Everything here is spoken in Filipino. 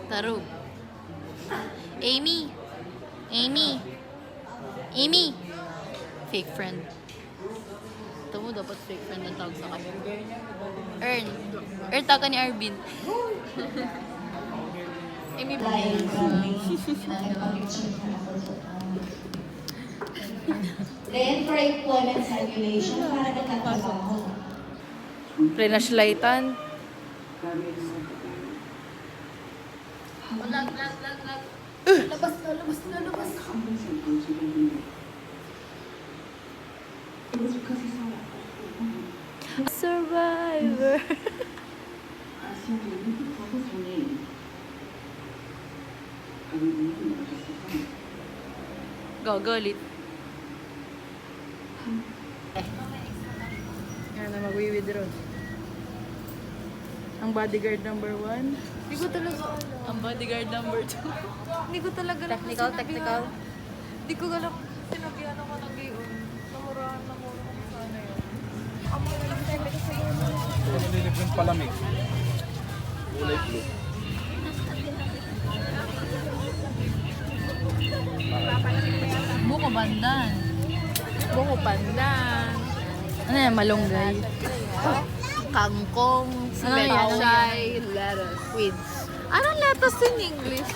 Taro. Amy. Amy. Amy. Fake friend. Ito mo, dapat fake friend ang tawag sa kanya. Earn. Earn, tawag ka ni Arvin. Amy pa. Then, for employment circulation, para nagtatrabaho. Flashlightan. Lag. Labas na. Survivor. Gagalit. Yan na, mag-withdraw. Ang bodyguard number 1. Hindi ko talaga alam. Ang bodyguard number 2. Hindi ko talaga alam. Technical. Hindi ko alam. Sinabihan ako ng gayon. Namurahan ako kung sana yun. Ang mga lang tayo kasi yun. Nililip yung palamig. Kulay blue. Buko bandan. Buko pandan. Ano yan? Malunggay. Kangkong. Ano yan? Pechay. Lettuce. Weeds. Anong lettuce in English?